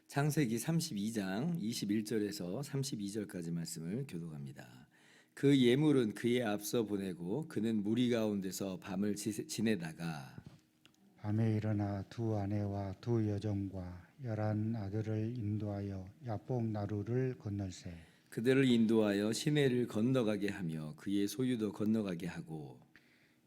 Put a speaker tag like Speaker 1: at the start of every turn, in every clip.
Speaker 1: 창세기 32장 21절에서 32절까지 말씀을 교독합니다. 그 예물은 그의 앞서 보내고 그는 무리 가운데서 밤을 지내다가
Speaker 2: 밤에 일어나 두 아내와 두 여종과 11 아들을 인도하여 야복 나루를 건널세.
Speaker 1: 그들을 인도하여 시내를 건너가게 하며 그의 소유도 건너가게 하고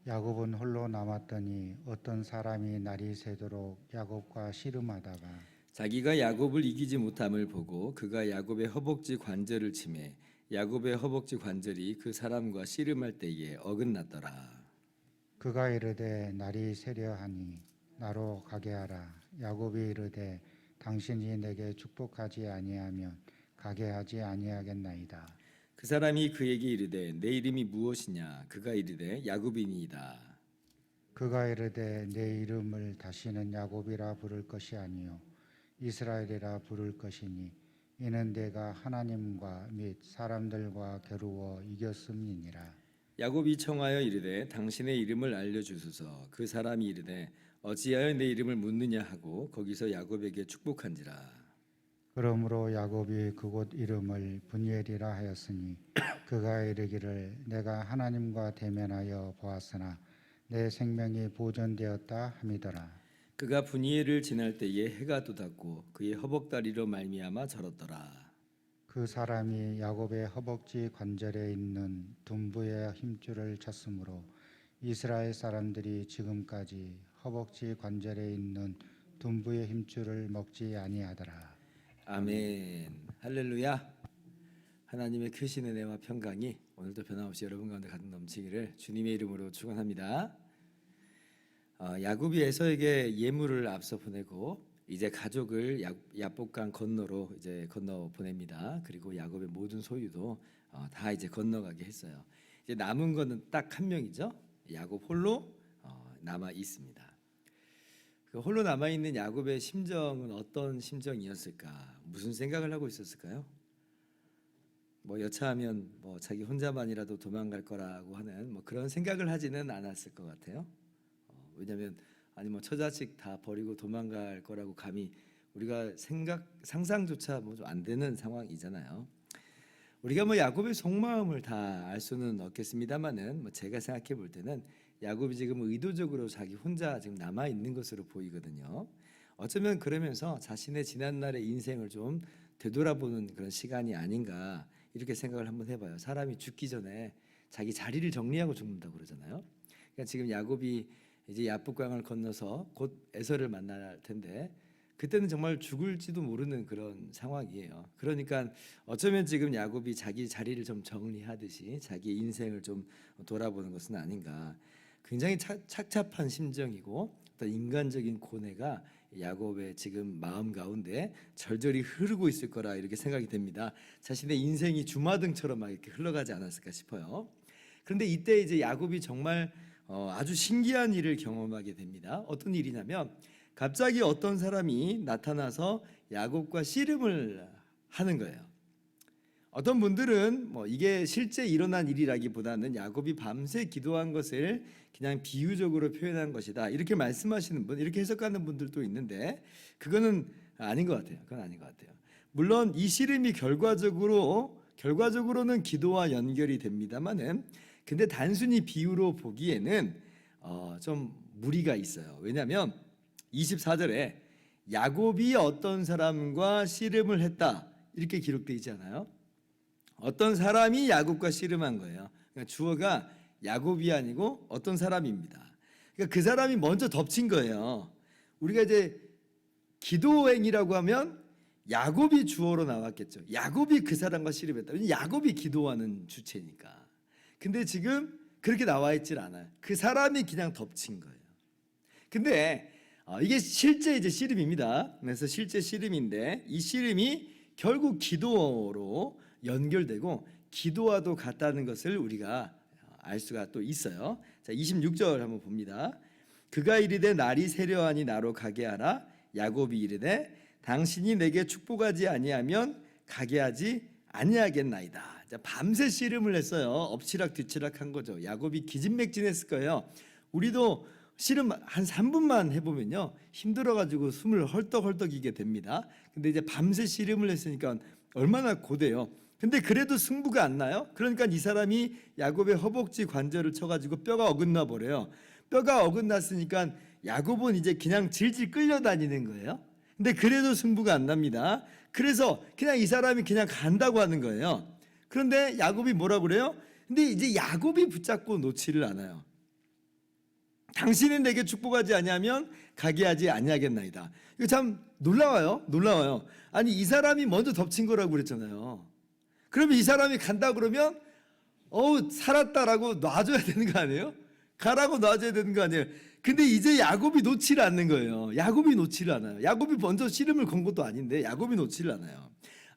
Speaker 2: 야곱은 홀로 남았더니 어떤 사람이 날이 새도록 야곱과 씨름하다가
Speaker 1: 자기가 야곱을 이기지 못함을 보고 그가 야곱의 허벅지 관절을 치매 야곱의 허벅지 관절이 그 사람과 씨름할 때에 어긋났더라.
Speaker 2: 그가 이르되 날이 새려하니 나로 가게 하라. 야곱이 이르되 당신이 내게 축복하지 아니하면 가게 하지 아니하겠나이다.
Speaker 1: 그 사람이 그에게 이르되 내 이름이 무엇이냐? 그가 이르되 야곱이니이다.
Speaker 2: 그가 이르되 내 이름을 다시는 야곱이라 부를 것이 아니요 이스라엘이라 부를 것이니 이는 내가 하나님과 및 사람들과 겨루어 이겼음이니라.
Speaker 1: 야곱이 청하여 이르되 당신의 이름을 알려주소서. 그 사람이 이르되 어찌하여 내 이름을 묻느냐 하고 거기서 야곱에게 축복한지라.
Speaker 2: 그러므로 야곱이 그곳 이름을 분이엘이라 하였으니 그가 이르기를 내가 하나님과 대면하여 보았으나 내 생명이 보존되었다 함이더라.
Speaker 1: 그가 분이엘을 지날 때에 해가 돋았고 그의 허벅다리로 말미암아 절었더라.
Speaker 2: 그 사람이 야곱의 허벅지 관절에 있는 둔부의 힘줄을 쳤으므로 이스라엘 사람들이 지금까지 허벅지 관절에 있는 둔부의 힘줄을 먹지 아니하더라.
Speaker 1: 아멘. 할렐루야. 하나님의 크신 은혜와 평강이 오늘도 변함없이 여러분 가운데 가득 넘치기를 주님의 이름으로 축원합니다. 야곱이 에서에게 예물을 앞서 보내고 이제 가족을 야복강 건너로 이제 건너 보냅니다. 그리고 야곱의 모든 소유도 다 이제 건너가게 했어요. 이제 남은 거는 딱 한 명이죠. 야곱 홀로 남아 있습니다. 그 홀로 남아 있는 야곱의 심정은 어떤 심정이었을까? 무슨 생각을 하고 있었을까요? 뭐 여차하면 뭐 자기 혼자만이라도 도망갈 거라고 하는 뭐 그런 생각을 하지는 않았을 것 같아요. 왜냐하면 아니 뭐 처자식 다 버리고 도망갈 거라고 감히 우리가 상상조차 뭐 좀 안 되는 상황이잖아요. 우리가 뭐 야곱의 속마음을 다 알 수는 없겠습니다만은 뭐 제가 생각해 볼 때는 야곱이 지금 의도적으로 자기 혼자 지금 남아 있는 것으로 보이거든요. 어쩌면 그러면서 자신의 지난날의 인생을 좀 되돌아보는 그런 시간이 아닌가 이렇게 생각을 한번 해봐요. 사람이 죽기 전에 자기 자리를 정리하고 죽는다고 그러잖아요. 그러니까 지금 야곱이 이제 야복강을 건너서 곧 에서를 만날 텐데 그때는 정말 죽을지도 모르는 그런 상황이에요. 그러니까 어쩌면 지금 야곱이 자기 자리를 좀 정리하듯이 자기 인생을 좀 돌아보는 것은 아닌가. 굉장히 착잡한 심정이고 어떤 인간적인 고뇌가 야곱의 지금 마음 가운데 절절히 흐르고 있을 거라 이렇게 생각이 됩니다. 자신의 인생이 주마등처럼 막 이렇게 흘러가지 않았을까 싶어요. 그런데 이때 이제 야곱이 정말 아주 신기한 일을 경험하게 됩니다. 어떤 일이냐면 갑자기 어떤 사람이 나타나서 야곱과 씨름을 하는 거예요. 어떤 분들은 뭐 이게 실제 일어난 일이라기보다는 야곱이 밤새 기도한 것을 그냥 비유적으로 표현한 것이다 이렇게 말씀하시는 분, 이렇게 해석하는 분들도 있는데 그거는 아닌 것 같아요. 그건 아닌 것 같아요. 물론 이 씨름이 결과적으로는 기도와 연결이 됩니다만은 근데 단순히 비유로 보기에는 좀 무리가 있어요. 왜냐하면 24절에 야곱이 어떤 사람과 씨름을 했다 이렇게 기록되어 있지 않아요? 어떤 사람이 야곱과 씨름한 거예요. 그러니까 주어가 야곱이 아니고 어떤 사람입니다. 그러니까 그 사람이 먼저 덮친 거예요. 우리가 이제 기도행이라고 하면 야곱이 주어로 나왔겠죠. 야곱이 그 사람과 씨름했다. 왜냐하면 야곱이 기도하는 주체니까. 근데 지금 그렇게 나와 있질 않아요. 그 사람이 그냥 덮친 거예요. 근데 이게 실제 이제 씨름입니다. 그래서 실제 씨름인데 이 씨름이 결국 기도로 연결되고 기도와도 같다는 것을 우리가 알 수가 또 있어요. 자, 26절 한번 봅니다. 그가 이르되 날이 새려하니 나로 가게 하라. 야곱이 이르되 당신이 내게 축복하지 아니하면 가게 하지 아니하겠나이다. 자, 밤새 씨름을 했어요. 엎치락 뒤치락 한 거죠. 야곱이 기진맥진했을 거예요. 우리도 씨름 한 3분만 해보면요 힘들어가지고 숨을 헐떡헐떡이게 됩니다. 근데 이제 밤새 씨름을 했으니까 얼마나 고돼요. 근데 그래도 승부가 안 나요. 그러니까 이 사람이 야곱의 허벅지 관절을 쳐가지고 뼈가 어긋나 버려요. 뼈가 어긋났으니까 야곱은 이제 그냥 질질 끌려다니는 거예요. 근데 그래도 승부가 안 납니다. 그래서 그냥 이 사람이 그냥 간다고 하는 거예요. 그런데 야곱이 뭐라 그래요? 근데 이제 야곱이 붙잡고 놓지를 않아요. 당신은 내게 축복하지 아니하면 가게 하지 아니하겠나이다. 이거 참 놀라워요. 아니 이 사람이 먼저 덮친 거라고 그랬잖아요. 그러면 이 사람이 간다 그러면 살았다라고 놔줘야 되는 거 아니에요? 가라고 놔줘야 되는 거 아니에요? 근데 이제 야곱이 놓지를 않는 거예요. 야곱이 놓지를 않아요. 야곱이 먼저 씨름을 건 것도 아닌데 야곱이 놓지를 않아요.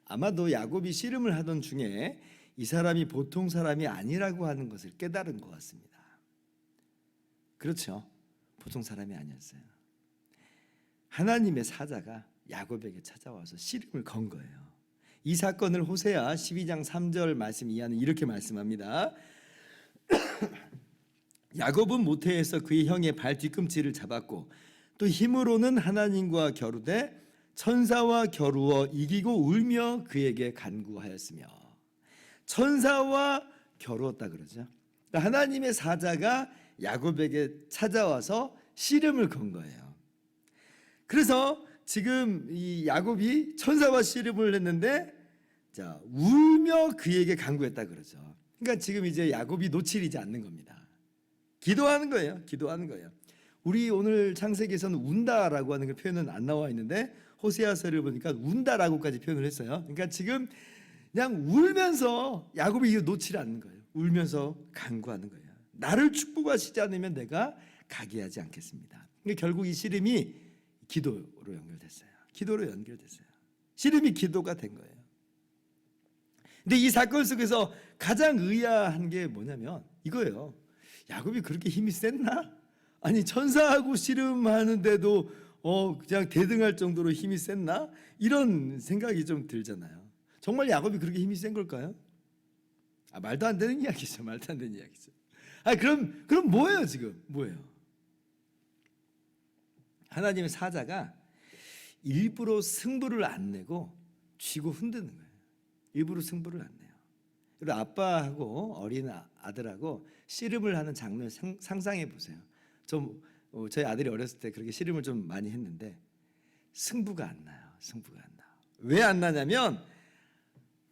Speaker 1: 아마도 야곱이 씨름을 하던 중에 이 사람이 보통 사람이 아니라고 하는 것을 깨달은 것 같습니다. 그렇죠. 보통 사람이 아니었어요. 하나님의 사자가 야곱에게 찾아와서 씨름을 건 거예요. 이 사건을 호세아 12장 3절 말씀 이하는 이렇게 말씀합니다. 야곱은 모태에서 그의 형의 발 뒤꿈치를 잡았고 또 힘으로는 하나님과 겨루되 천사와 겨루어 이기고 울며 그에게 간구하였으며. 천사와 겨루었다 그러죠. 하나님의 사자가 야곱에게 찾아와서 씨름을 건 거예요. 그래서 지금 이 야곱이 천사와 씨름을 했는데 자, 울며 그에게 간구했다 그러죠. 그러니까 지금 이제 야곱이 놓치지 않는 겁니다. 기도하는 거예요. 우리 오늘 창세기에서는 운다라고 하는 그 표현은 안 나와 있는데 호세아서를 보니까 운다라고까지 표현을 했어요. 그러니까 지금 그냥 울면서 야곱이 이거 놓치지 않는 거예요. 울면서 간구하는 거예요. 나를 축복하시지 않으면 내가 가게 하지 않겠습니다. 그러니까 결국 이 씨름이 기도로 연결됐어요. 씨름이 기도가 된 거예요. 근데 이 사건 속에서 가장 의아한 게 뭐냐면 이거예요. 야곱이 그렇게 힘이 셌나? 아니 천사하고 씨름하는데도 그냥 대등할 정도로 힘이 셌나? 이런 생각이 좀 들잖아요. 정말 야곱이 그렇게 힘이 센 걸까요? 말도 안 되는 이야기죠. 그럼 뭐예요 지금? 하나님의 사자가 일부러 승부를 안 내고 쥐고 흔드는 거예요. 일부러 승부를 안 내요. 그리고 아빠하고 어린 아들하고 씨름을 하는 장면을 상상해 보세요. 저희 아들이 어렸을 때 그렇게 씨름을 좀 많이 했는데 승부가 안 나요. 왜 안 나냐면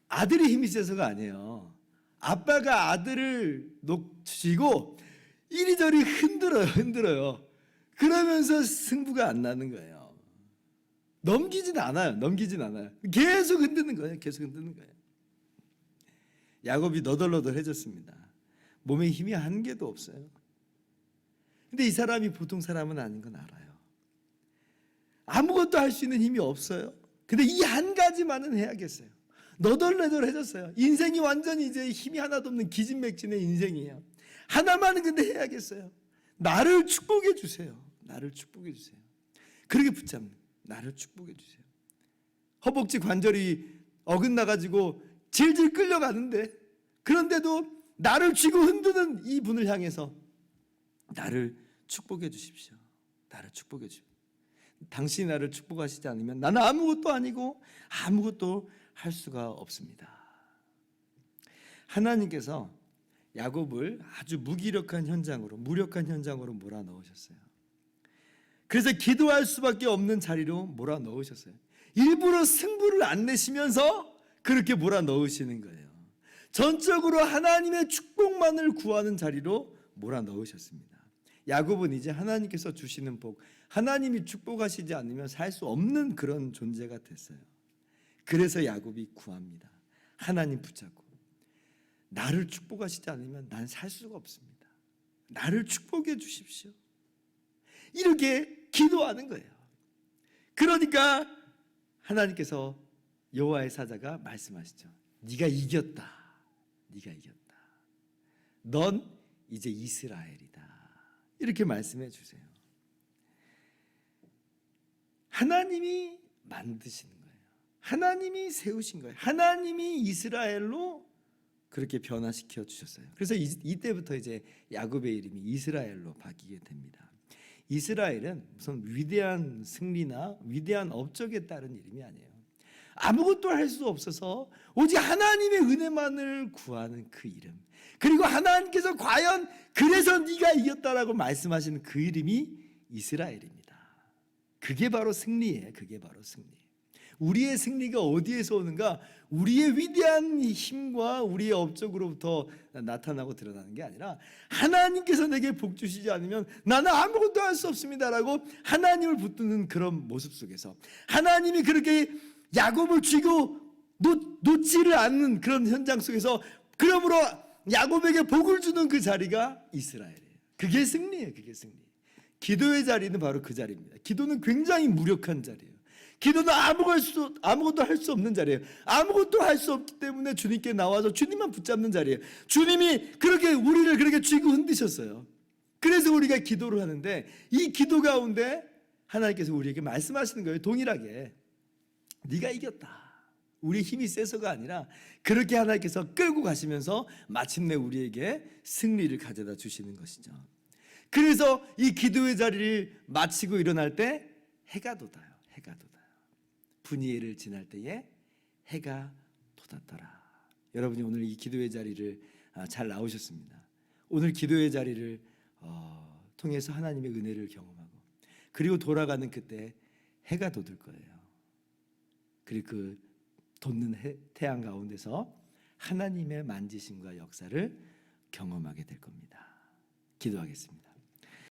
Speaker 1: 아들이 힘이 세서가 아니에요. 아빠가 아들을 쥐고 이리저리 흔들어요. 그러면서 승부가 안 나는 거예요. 넘기진 않아요. 계속 흔드는 거예요. 야곱이 너덜너덜해졌습니다. 몸에 힘이 한 개도 없어요. 근데 이 사람이 보통 사람은 아닌 건 알아요. 아무것도 할 수 있는 힘이 없어요. 근데 이 한 가지만은 해야겠어요. 너덜너덜해졌어요. 인생이 완전히 이제 힘이 하나도 없는 기진맥진의 인생이에요. 하나만은 근데 해야겠어요. 나를 축복해 주세요. 그렇게 붙잡는 나를 축복해 주세요. 허벅지 관절이 어긋나가지고 질질 끌려가는데 그런데도 나를 쥐고 흔드는 이 분을 향해서 나를 축복해 주십시오. 당신이 나를 축복하시지 않으면 나는 아무것도 아니고 아무것도 할 수가 없습니다. 하나님께서 야곱을 아주 무력한 현장으로 몰아넣으셨어요. 그래서 기도할 수밖에 없는 자리로 몰아넣으셨어요. 일부러 승부를 안 내시면서 그렇게 몰아넣으시는 거예요. 전적으로 하나님의 축복만을 구하는 자리로 몰아넣으셨습니다. 야곱은 이제 하나님께서 주시는 복, 하나님이 축복하시지 않으면 살 수 없는 그런 존재가 됐어요. 그래서 야곱이 구합니다. 하나님 붙잡고 나를 축복하시지 않으면 난 살 수가 없습니다. 나를 축복해 주십시오. 이렇게 기도하는 거예요. 그러니까 하나님께서 여호와의 사자가 말씀하시죠. 네가 이겼다. 넌 이제 이스라엘이다. 이렇게 말씀해 주세요. 하나님이 만드시는 거예요. 하나님이 세우신 거예요. 하나님이 이스라엘로 그렇게 변화시켜 주셨어요. 그래서 이때부터 이제 야곱의 이름이 이스라엘로 바뀌게 됩니다. 이스라엘은 무슨 위대한 승리나 위대한 업적에 따른 이름이 아니에요. 아무것도 할 수 없어서 오직 하나님의 은혜만을 구하는 그 이름, 그리고 하나님께서 과연 그래서 네가 이겼다라고 말씀하시는 그 이름이 이스라엘입니다. 그게 바로 승리예요. 그게 바로 승리. 우리의 승리가 어디에서 오는가? 우리의 위대한 힘과 우리의 업적으로부터 나타나고 드러나는 게 아니라 하나님께서 내게 복 주시지 않으면 나는 아무것도 할 수 없습니다라고 하나님을 붙드는 그런 모습 속에서, 하나님이 그렇게 야곱을 쥐고 놓지를 않는 그런 현장 속에서, 그러므로 야곱에게 복을 주는 그 자리가 이스라엘이에요. 그게 승리예요. 그게 승리. 기도의 자리는 바로 그 자리입니다. 기도는 굉장히 무력한 자리예요. 기도는 아무것도 할 수 없는 자리예요. 아무것도 할 수 없기 때문에 주님께 나와서 주님만 붙잡는 자리예요. 주님이 그렇게 우리를 그렇게 쥐고 흔드셨어요. 그래서 우리가 기도를 하는데, 이 기도 가운데 하나님께서 우리에게 말씀하시는 거예요. 동일하게 네가 이겼다. 우리 힘이 세서가 아니라 그렇게 하나님께서 끌고 가시면서 마침내 우리에게 승리를 가져다 주시는 것이죠. 그래서 이 기도의 자리를 마치고 일어날 때 해가 돋아요. 해가 돋아요. 분이엘을 지날 때에 해가 돋았더라. 여러분이 오늘 이 기도의 자리를 잘 나오셨습니다. 오늘 기도의 자리를 통해서 하나님의 은혜를 경험하고, 그리고 돌아가는 그때 해가 돋을 거예요. 그리고 그 돋는 태양 가운데서 하나님의 만지심과 역사를 경험하게 될 겁니다. 기도하겠습니다.